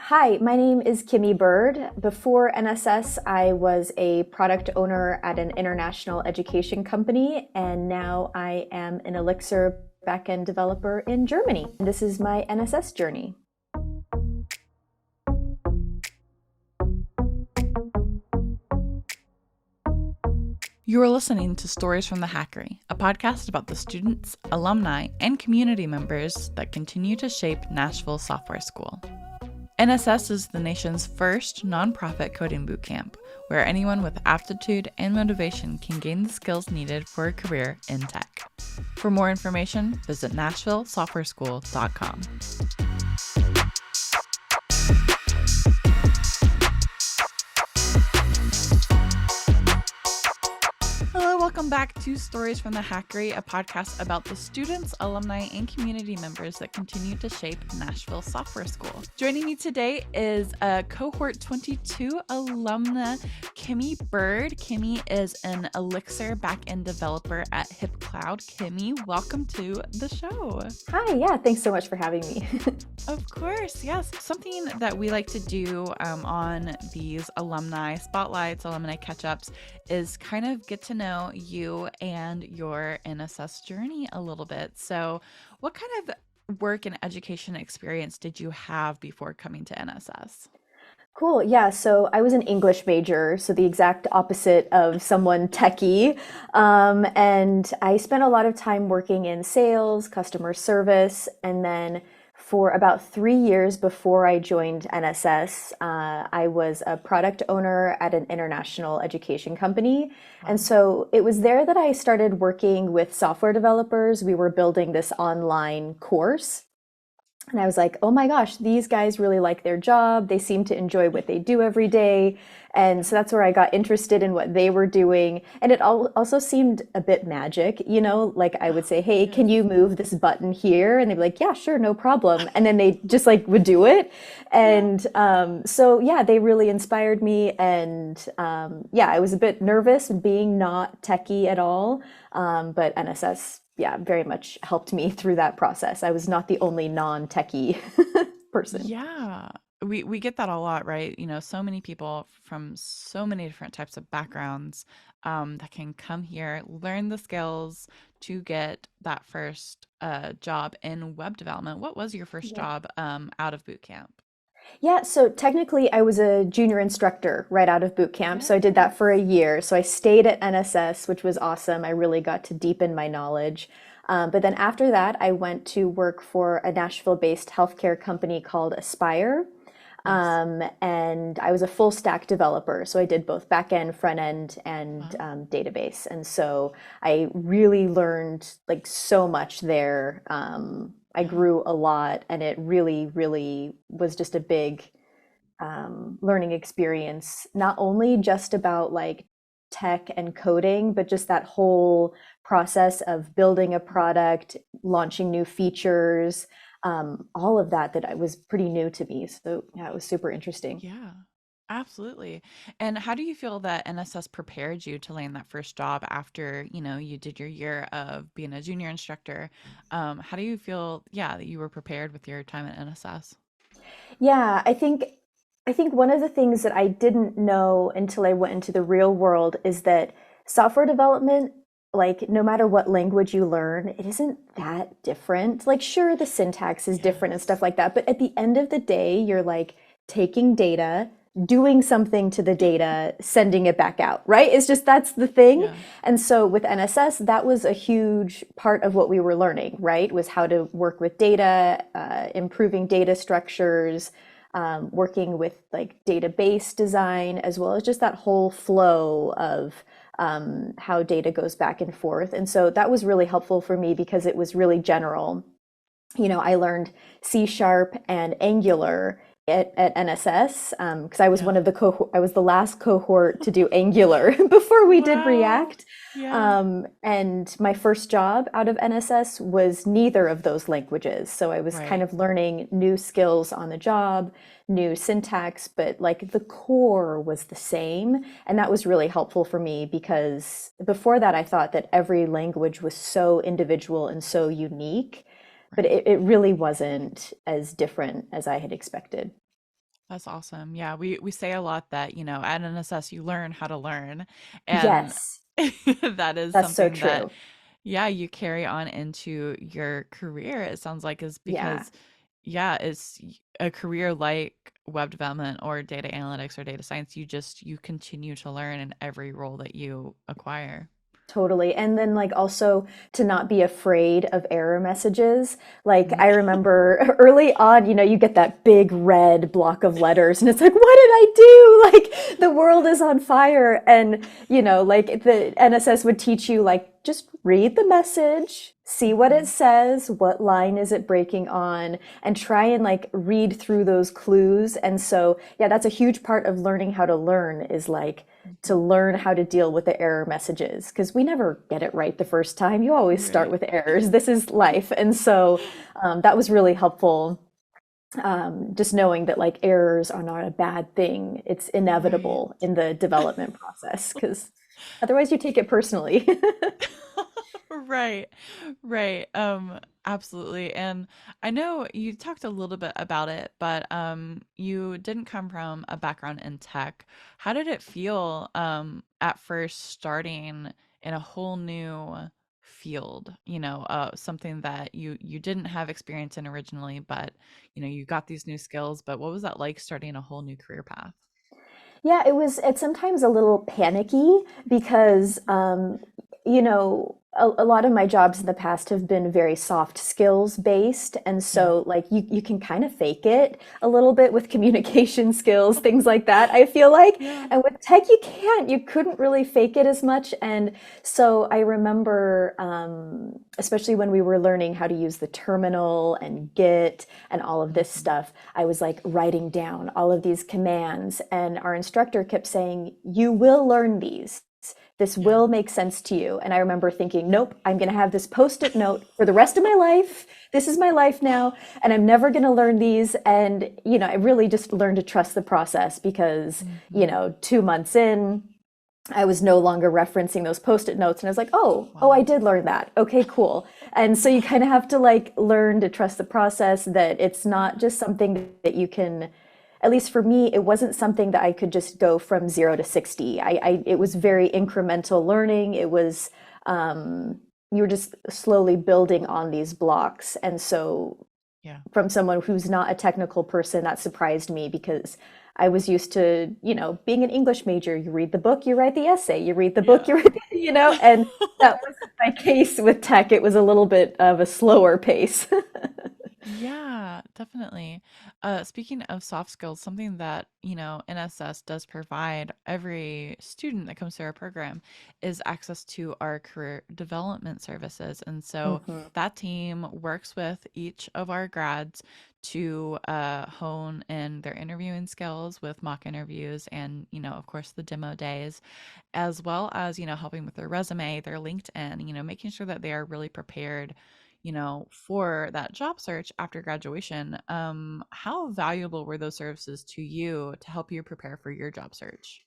Hi, my name is Kimmy Bird. Before NSS, I was a product owner at an international education company, and now I am an Elixir backend developer in Germany. This is my NSS journey. You are listening to Stories from the Hackery, a podcast about the students, alumni, and community members that continue to shape Nashville Software School. NSS is the nation's first nonprofit coding bootcamp, where anyone with aptitude and motivation can gain the skills needed for a career in tech. For more information, visit NashvilleSoftwareSchool.com. Hello, welcome back to Stories from the Hackery, a podcast about the students, alumni, and community members that continue to shape Nashville Software School. Joining me today is a Cohort 22 alumna, Kimmy Bird. Kimmy is an Elixir backend developer at HipCloud. Kimmy, welcome to the show. Hi, yeah, thanks so much for having me. Of course, yes. Something that we like to do on these alumni spotlights, alumni catch-ups, is kind of get to know you and your NSS journey a little bit. So what kind of work and education experience did you have before coming to NSS? Cool. Yeah. So I was an English major, so the exact opposite of someone techie. And I spent a lot of time working in sales, customer service, and then for about 3 years before I joined NSS, I was a product owner at an international education company. And so it was there that I started working with software developers. We were building this online course. And I was like, oh my gosh, these guys really like their job. They seem to enjoy what they do every day. And so that's where I got interested in what they were doing. And it also seemed a bit magic, like I would say, hey, can you move this button here? And they'd be like, yeah, sure, no problem. And then they just like would do it. And so, yeah, they really inspired me. And yeah, I was a bit nervous being not techie at all. But NSS, yeah, very much helped me through that process. I was not the only non-techie person. Yeah. We get that a lot, right? So many people from so many different types of backgrounds that can come here, learn the skills to get that first job in web development. What was your first Yeah. job out of boot camp? Yeah, so technically I was a junior instructor right out of boot camp. So I did that for a year. So I stayed at NSS, which was awesome. I really got to deepen my knowledge. But then after that, I went to work for a Nashville-based healthcare company called Aspire. Nice. And I was a full stack developer. So I did both back end, front end, and Wow. database. And so I really learned like so much there. I Yeah. grew a lot, and it really, really was just a big learning experience, not only just about like tech and coding, but just that whole process of building a product, launching new features, all of that was pretty new to me. So yeah, it was super interesting. Yeah. Absolutely. And how do you feel that NSS prepared you to land that first job after, you did your year of being a junior instructor? How do you feel, yeah, that you were prepared with your time at NSS? Yeah, I think one of the things that I didn't know until I went into the real world is that software development, like no matter what language you learn, it isn't that different. Like sure, the syntax is different and Yes. stuff like that, but at the end of the day, you're like taking data, doing something to the data, sending it back out, right? It's just that's the thing. Yeah. And so with NSS, that was a huge part of what we were learning, right? Was how to work with data, improving data structures, working with like database design, as well as just that whole flow of how data goes back and forth. And so that was really helpful for me because it was really general. I learned C sharp and Angular at NSS because I was Yeah. one of the I was the last cohort to do Angular before we did Wow. React. Yeah. And my first job out of NSS was neither of those languages. So I was kind Right. of learning new skills on the job, new syntax, but like the core was the same. And that was really helpful for me because before that, I thought that every language was so individual and so unique, but Right. it really wasn't as different as I had expected. That's awesome. Yeah, we say a lot that, at NSS you learn how to learn. And Yes, that is that's so something that, true. yeah, you carry on into your career, it sounds like, is Yeah. because, yeah, a career like web development or data analytics or data science, you continue to learn in every role that you acquire. Totally. And then like also to not be afraid of error messages. Like Mm. I remember early on, you get that big red block of letters and it's like, what did I do? Like the world is on fire. And, like the NSS would teach you like just read the message, see what it Mhm. says, what line is it breaking on, and try and like read through those clues. And so, yeah, that's a huge part of learning how to learn is like to Mhm. learn how to deal with the error messages because we never get it right the first time. You always start Right. with errors. This is life. And so that was really helpful. Just knowing that like errors are not a bad thing. It's Right. inevitable in the development process because otherwise you take it personally. Right. Right. Absolutely. And I know you talked a little bit about it, but you didn't come from a background in tech. How did it feel at first starting in a whole new field, something that you didn't have experience in originally, but you got these new skills, but what was that like starting a whole new career path? Yeah, it's sometimes a little panicky because a lot of my jobs in the past have been very soft skills based. And Yeah. so like you can kind of fake it a little bit with communication skills, things like that, I feel like. Yeah. And with tech, you can't, you couldn't really fake it as much. And so I remember, especially when we were learning how to use the terminal and Git and all of this Mhm. stuff, I was like writing down all of these commands, and our instructor kept saying, "You will learn these. This Yeah. will make sense to you." And I remember thinking, nope, I'm going to have this post it note for the rest of my life. This is my life now, and I'm never going to learn these. And, I really just learned to trust the process because, Mhm. 2 months in, I was no longer referencing those post-it notes and I was like, oh, I Wow. did learn that. Okay, cool. And so you kind of have to like learn to trust the process that it's not just something that you can, at least for me, it wasn't something that I could just go from 0 to 60. It was Mhm. very incremental learning. It was, you were just slowly building on these blocks. And so Yeah. from someone who's not a technical person, that surprised me because I was used to, being an English major, you read the book, you write the essay, you read the book, Yeah. you read, and that wasn't my case with tech. It was a little bit of a slower pace. Yeah, definitely. Speaking of soft skills, something that, NSS does provide every student that comes to our program is access to our career development services. And so Mhm. that team works with each of our grads to hone in their interviewing skills with mock interviews and, of course, the demo days, as well as, helping with their resume, their LinkedIn, making sure that they are really prepared, for that job search after graduation. How valuable were those services to you to help you prepare for your job search?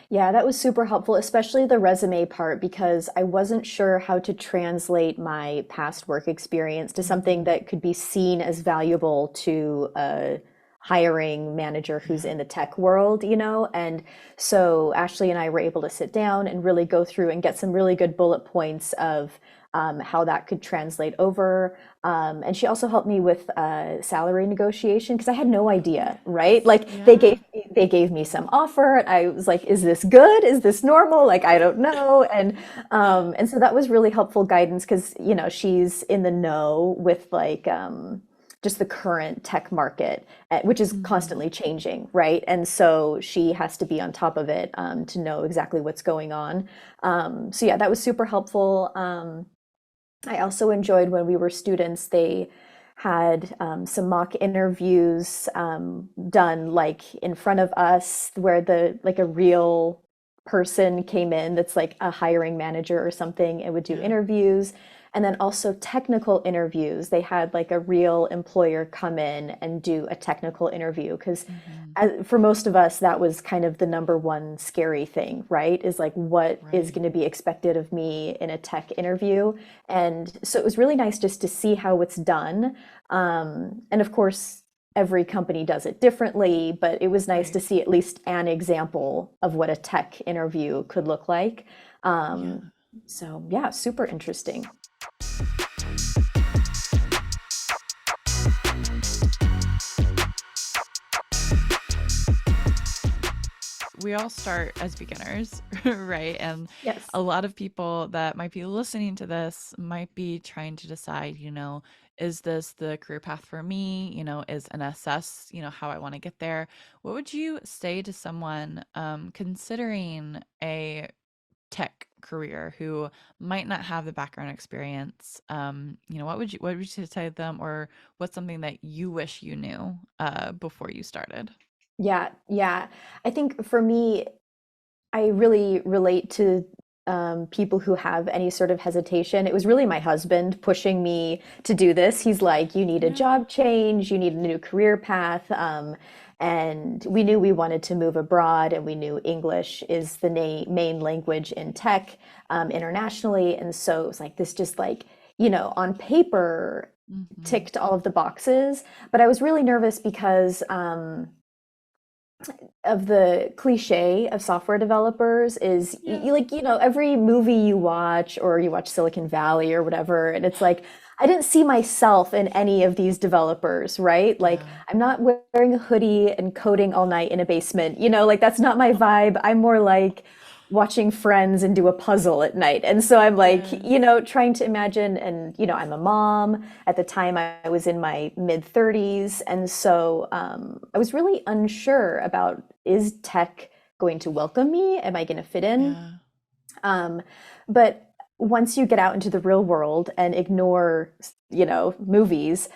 Yeah, that was super helpful, especially the resume part, because I wasn't sure how to translate my past work experience to something Mhm. that could be seen as valuable to a hiring manager who's Yeah. in the tech world, And so Ashley and I were able to sit down and really go through and get some really good bullet points of how that could translate over. And she also helped me with salary negotiation because I had no idea, right? Like Yeah. they gave me some offer, and I was like, "Is this good? Is this normal?" Like I don't know, and so that was really helpful guidance because she's in the know with like just the current tech market, which is Mhm. constantly changing, right? And so she has to be on top of it to know exactly what's going on. So yeah, that was super helpful. I also enjoyed when we were students, they had some mock interviews done like in front of us where the like a real person came in that's like a hiring manager or something and would do Yeah. interviews. And then also technical interviews. They had like a real employer come in and do a technical interview because Mhm. for most of us, that was kind of the number one scary thing, right? Is like, what is Right. going to be expected of me in a tech interview? And so it was really nice just to see how it's done. And of course, every company does it differently, but it was nice to Right. see at least an example of what a tech interview could look like. Yeah. Um, so yeah, super interesting. We all start as beginners, right? And Yes. a lot of people that might be listening to this might be trying to decide, is this the career path for me? Is NSS, how I want to get there? What would you say to someone considering a tech career who might not have the background experience? What would you say to them, or what's something that you wish you knew before you started? Yeah, yeah. I think for me, I really relate to people who have any sort of hesitation. It was really my husband pushing me to do this. He's like, you need a Yeah. job change, you need a new career path. And we knew we wanted to move abroad, and we knew English is the main language in tech internationally. And so it was like, this just like, on paper Hmm. ticked all of the boxes. But I was really nervous because of the cliche of software developers is Yeah. like every movie you watch, or you watch Silicon Valley or whatever, and it's like I didn't see myself in any of these developers, right? Like Yeah. I'm not wearing a hoodie and coding all night in a basement, like that's not my vibe. I'm more like watching Friends and do a puzzle at night. And so I'm like, Yes. trying to imagine, and I'm a mom. At the time I was in my mid 30s, and so I was really unsure about, is tech going to welcome me? Am I going to fit in? Yeah. Um, but once you get out into the real world and ignore, movies,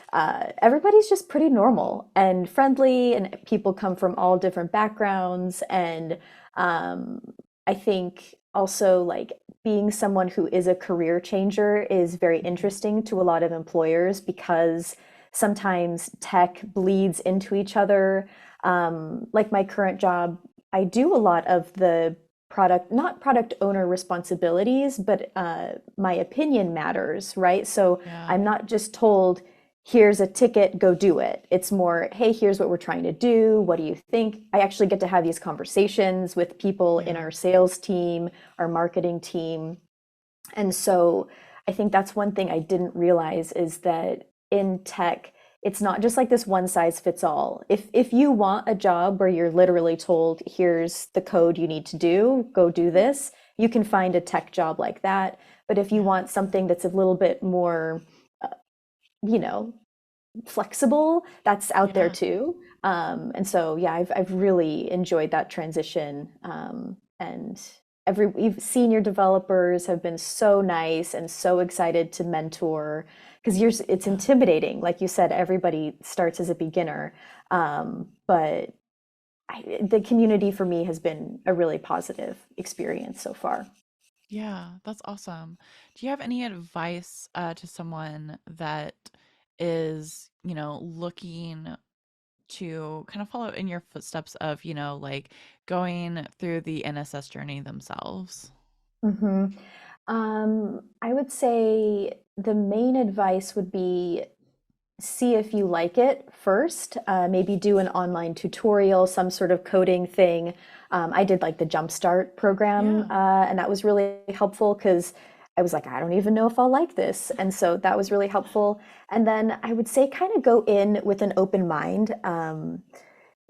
everybody's just pretty normal and friendly, and people come from all different backgrounds. And um, I think also like being someone who is a career changer is very Mhm. interesting to a lot of employers, because sometimes tech bleeds into each other. Like my current job, I do a lot of the not product owner responsibilities, but my opinion matters, right? So Yeah. I'm not just told, here's a ticket, go do it. It's more, hey, here's what we're trying to do. What do you think? I actually get to have these conversations with people in Yeah. our sales team, our marketing team. And so I think that's one thing I didn't realize, is that in tech, it's not just like this one size fits all. If you want a job where you're literally told, here's the code you need to do, go do this, you can find a tech job like that. But if you Yeah. want something that's a little bit more, uh, you know, flexible, that's out there Yeah. too. And so, yeah, I've really enjoyed that transition. And senior developers have been so nice and so excited to mentor, because it's Yeah. intimidating. Like you said, everybody starts as a beginner. But the community for me has been a really positive experience so far. Yeah. That's awesome. Do you have any advice to someone that is, looking to kind of follow in your footsteps of, like going through the NSS journey themselves? hmm I would say the main advice would be, see if you like it first. Maybe do an online tutorial, some sort of coding thing. I did like the Jumpstart program, Yeah. and that was really helpful, because I was like, I don't even know if I'll like this. And so that was really helpful. And then I would say kind of go in with an open mind.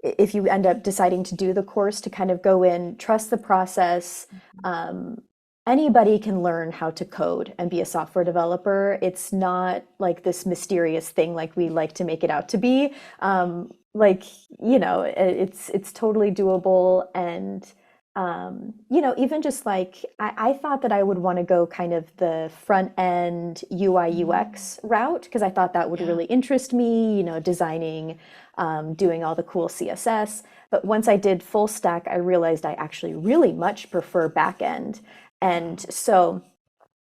If you end up deciding to do the course, to kind of go in, trust the process. Mhm. Um, Anybody can learn how to code and be a software developer. It's not like this mysterious thing like we like to make it out to be. Like, it's totally doable. And even just like I thought that I would want to go kind of the front end UI Mm. UX route, because I thought that would Yeah. really interest me, designing, doing all the cool CSS. But once I did full stack, I realized I actually really much prefer backend. And Wow. so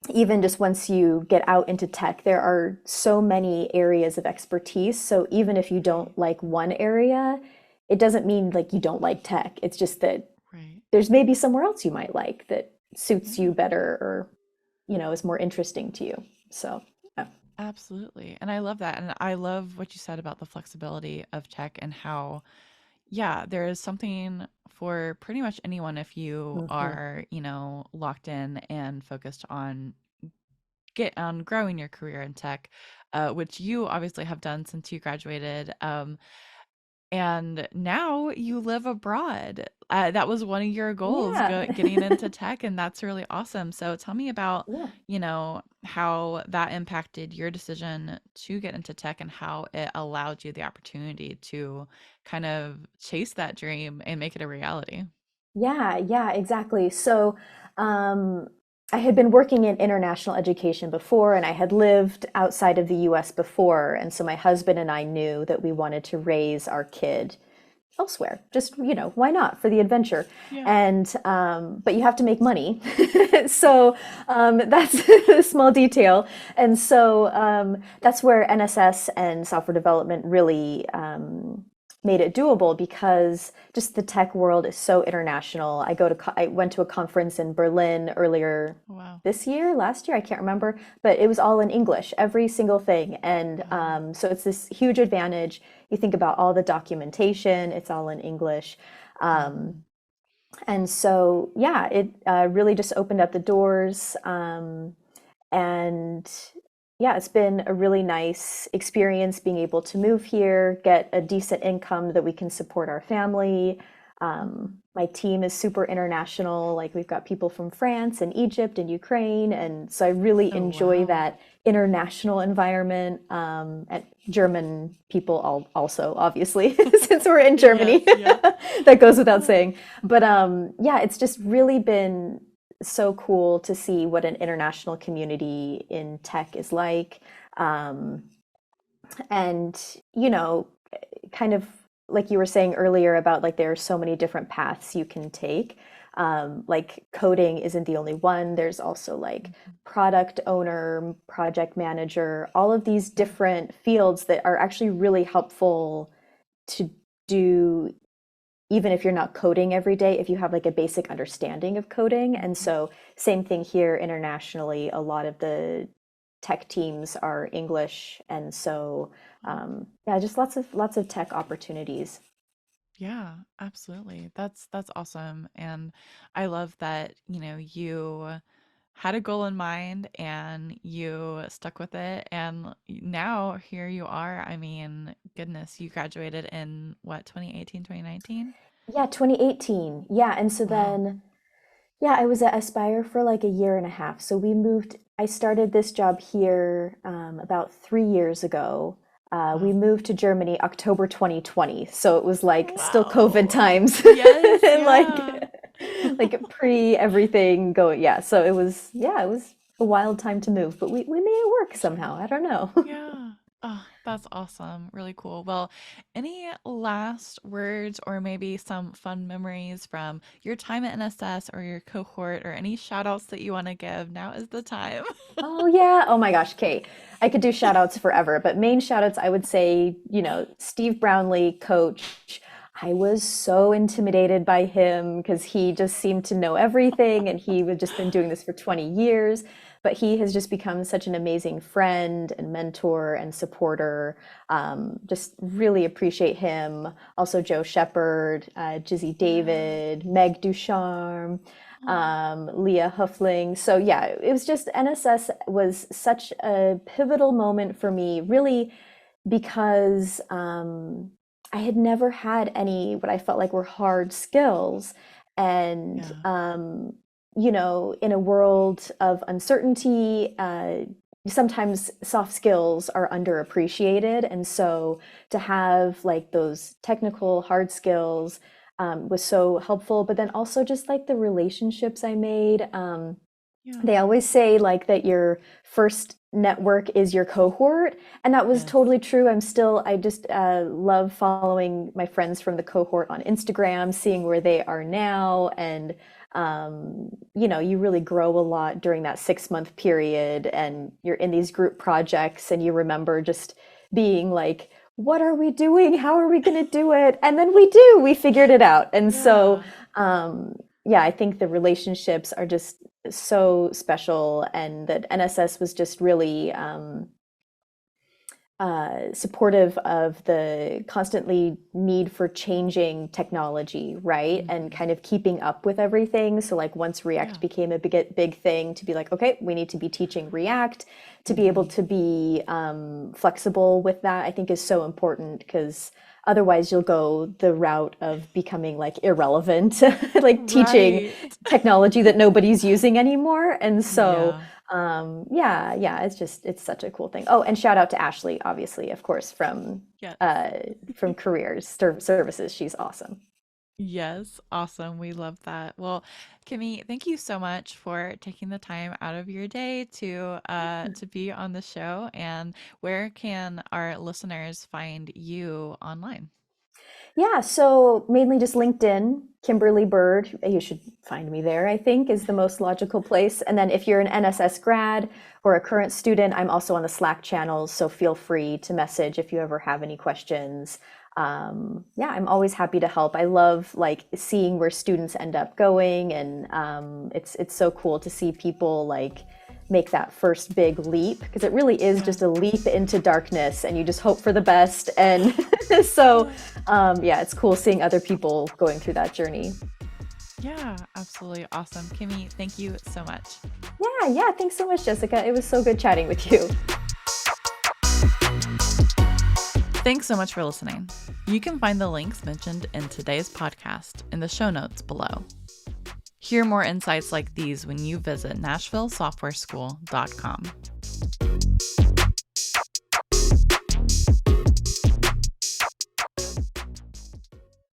even just once you get out into tech, there are so many areas of expertise. So even if you Right. don't like one area, it doesn't mean like you don't like tech. It's just that Right. there's maybe somewhere else you might like that suits Yeah. you better, or is more interesting to you. So, yeah. Absolutely. And I love that. And I love what you said about the flexibility of tech and how, yeah, there is something for pretty much anyone if you Hmm. are, locked in and focused on get on growing your career in tech, which you obviously have done since you graduated. And now you live abroad. That was one of your goals, Yeah. getting into tech, and that's really awesome. So tell me about, Yeah. how that impacted your decision to get into tech and how it allowed you the opportunity to kind of chase that dream and make it a reality. Yeah, yeah, exactly. So, um, I had been working in international education before, and I had lived outside of the US before. And so my husband and I knew that we wanted to raise our kid elsewhere. Just, why not for the adventure? Yeah. And, but you have to make money. So, that's a small detail. And so, that's where NSS and software development really, made it doable because just the tech world is so international. I went to a conference in Berlin earlier Wow. this year, last year, I can't remember, but it was all in English, every single thing. And Wow. so it's this huge advantage. You think about all the documentation, it's all in English. Um, Mhm. and so, yeah, it really just opened up the doors. And yeah, it's been a really nice experience being able to move here, get a decent income that we can support our family. My team is super international. Like we've got people from France and Egypt and Ukraine. And so I really Oh, enjoy wow. that international environment. And German people also, obviously, since we're in Yes, Germany, yep. that goes without Oh, saying. But yeah, it's just really been so cool to see what an international community in tech is like. Um, and, kind of like you were saying earlier about like there are so many different paths you can take. Like coding isn't the only one. There's also like mhm. product owner, project manager, all of these Yeah. different fields that are actually really helpful to do even if you're not coding every day, if you have like a basic understanding of coding. And Mhm. so, same thing here internationally, a lot of the tech teams are English. And so, Oh. yeah, just lots of tech opportunities. Yeah, absolutely. That's awesome. And I love that, you had a goal in mind and you stuck with it. And now here you are. I mean, goodness, you graduated in what, 2018, 2019? Yeah, 2018. Yeah. And so Wow. then, yeah, I was at Aspire for like a year and a half. So I started this job here about 3 years ago. We Wow. moved to Germany October 2020. So it was like still COVID Wow. times Yes, and yeah. like pre everything going. Yeah. So yeah, it was a wild time to move, but we made it work For somehow. sure. I don't know. Yeah. Oh, that's awesome. Really cool. Well, any last words or maybe some fun memories from your time at NSS or your cohort or any shout outs that you want to give? Now is the time. Oh yeah. Oh my gosh, Kate. I could do shout outs forever, but main shout outs I would say, Steve Brownlee, coach. I was so intimidated by him because he just seemed to know everything and he had just been doing this for 20 years. But he has just become such an amazing friend and mentor and supporter. Just really appreciate him. Also, Joe Shepard, Jizzy Yeah. David, Meg Ducharme, Oh, Leah Huffling. So yeah, it was just NSS was such a pivotal moment for me, really, because I had never had any what I felt like were hard skills. And, yeah. in a world of uncertainty, sometimes soft skills are underappreciated. And so to have like those technical hard skills was so helpful. But then also just like the relationships I made. Yeah. They always say like that your first network is your cohort, and that was Yes. totally true. I just love following my friends from the cohort on Instagram, seeing where they are now, and you really grow a lot during that 6 month period, and you're in these group projects, and you remember just being like, "What are we doing? How are we going to do it?" And then we figured it out, and so. Yeah. Yeah, I think the relationships are just so special and that NSS was just really supportive of the constantly need for changing technology, right? And kind of keeping up with everything. So like once Yeah. React became a big thing, to be like, okay, we need to be teaching React, to be able to be flexible with that, I think is so important, because otherwise you'll go the route of becoming like irrelevant, like teaching Right. technology that nobody's using anymore. And so Yeah. yeah, it's such a cool thing. Oh, and shout out to Ashley, obviously, of course, Yes. from Careers Services. She's awesome. Yes, awesome. We love that. Well, Kimmy, thank you so much for taking the time out of your day to be on the show. And where can our listeners find you online? Yeah, so mainly just LinkedIn, Kimberly Bird. You should find me there, I think, is the most logical place. And then if you're an NSS grad or a current student, I'm also on the Slack channels, so feel free to message if you ever have any questions. Yeah, I'm always happy to help. I love like seeing where students end up going, and it's so cool to see people like make that first big leap, because it really is Yeah. just a leap into darkness and you just hope for the best. And so, Yeah. yeah, it's cool seeing other people going through that journey. Yeah, absolutely awesome. Kimmy, thank you so much. Yeah, thanks so much, Jessica. It was so good chatting with you. Thanks so much for listening. You can find the links mentioned in today's podcast in the show notes below. Hear more insights like these when you visit NashvilleSoftwareSchool.com.